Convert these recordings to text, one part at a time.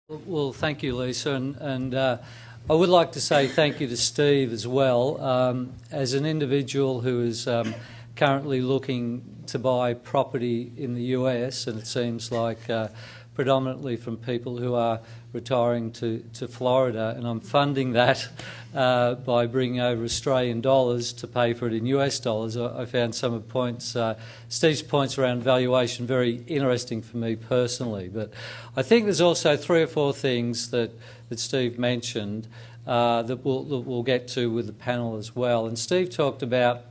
Well, thank you, Lisa, and I would like to say thank you to Steve as well. As an individual who is currently looking to buy property in the US, and it seems like predominantly from people who are retiring to Florida, and I'm funding that by bringing over Australian dollars to pay for it in US dollars. I found some of Steve's points around valuation very interesting for me personally, but I think there's also 3 or 4 things that Steve mentioned that we'll get to with the panel as well. And Steve talked about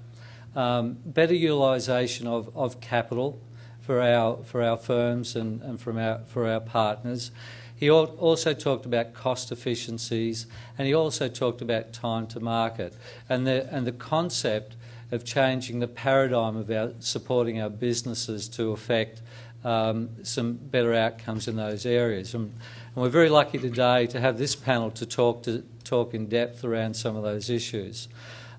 better utilisation of capital for our firms and for our partners. He also talked about cost efficiencies, and he also talked about time to market and the concept of changing the paradigm of supporting our businesses to affect some better outcomes in those areas. And we're very lucky today to have this panel to talk in depth around some of those issues.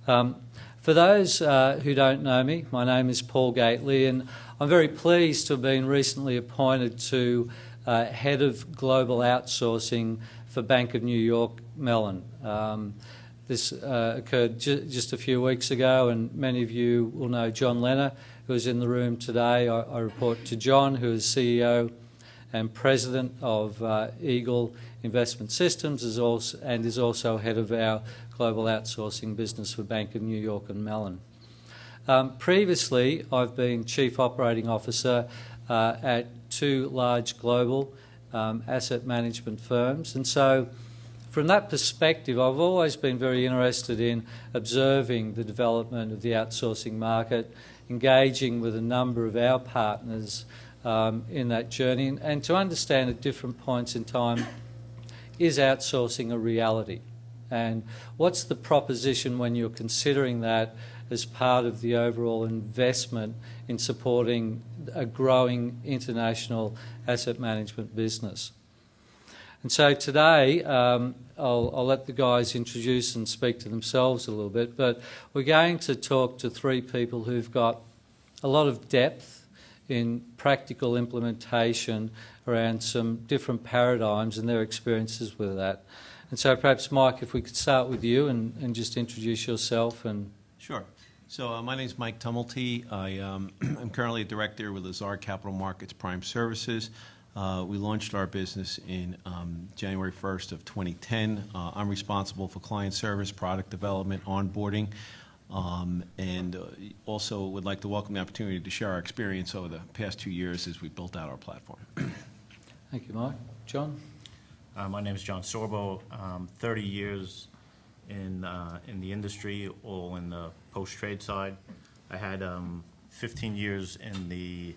For those who don't know me, my name is Paul Gately, and I'm very pleased to have been recently appointed to Head of Global Outsourcing for Bank of New York Mellon. This occurred just a few weeks ago, and many of you will know John Lenner, who is in the room today. I report to John, who is CEO and President of Eagle Investment Systems, and is also head of our global outsourcing business for Bank of New York and Mellon. Previously, I've been Chief Operating Officer at 2 large global asset management firms, and so from that perspective I've always been very interested in observing the development of the outsourcing market, engaging with a number of our partners in that journey, and to understand at different points in time, is outsourcing a reality? And what's the proposition when you're considering that as part of the overall investment in supporting a growing international asset management business? And so today, I'll let the guys introduce and speak to themselves a little bit, but we're going to talk to 3 people who've got a lot of depth in practical implementation around some different paradigms and their experiences with that. And so perhaps, Mike, if we could start with you and just introduce yourself. And Sure. So my name is Mike Tumulty. I'm currently a director with Lazard Capital Markets Prime Services. We launched our business in January 1st of 2010. I'm responsible for client service, product development, onboarding, and also would like to welcome the opportunity to share our experience over the past 2 years as we built out our platform. Thank you, Mike. John? My name is John Sorbo. 30 years in the industry, all in the post-trade side. I had 15 years in the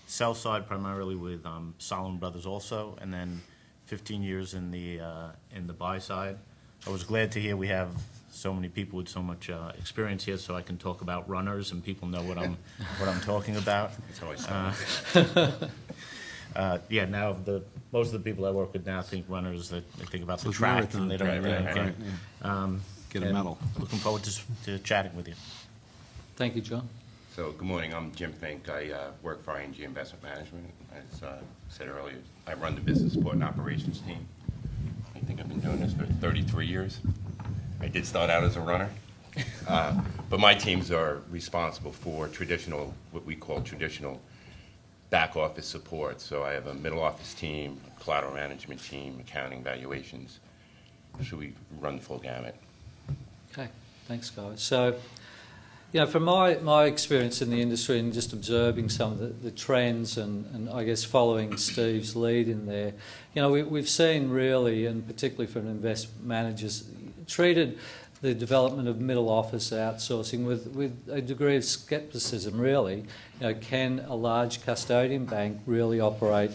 sell side, primarily with Solomon Brothers also, and then 15 years in the buy side. I was glad to hear we have so many people with so much experience here, so I can talk about runners and people know what I'm talking about. It's always yeah, now most of the people I work with now think runners, that they think about the track, and they don't right. Get a medal. Looking forward to chatting with you. Thank you, John. So, good morning. I'm Jim Fink. I work for ING Investment Management. As said earlier, I run the business support and operations team. I think I've been doing this for 33 years. I did start out as a runner, but my teams are responsible for what we call traditional back office support. So I have a middle office team, a collateral management team, accounting, valuations. So we run the full gamut. Okay, thanks, guys. So, from my experience in the industry and just observing some of the trends and I guess following Steve's lead in there, we've seen really, and particularly for investment managers, treated the development of middle office outsourcing with a degree of scepticism, really. Can a large custodian bank really operate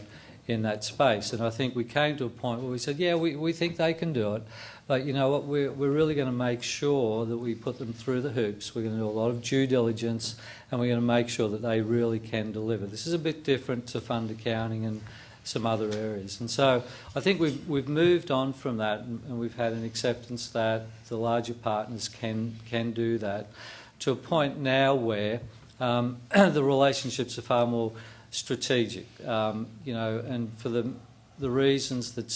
in that space? And I think we came to a point where we said, yeah, we think they can do it, but you know what, we're really going to make sure that we put them through the hoops. We're going to do a lot of due diligence, and we're going to make sure that they really can deliver. This is a bit different to fund accounting and some other areas. And so I think we've moved on from that, and we've had an acceptance that the larger partners can do that, to a point now where the relationships are far more strategic, and for the reasons that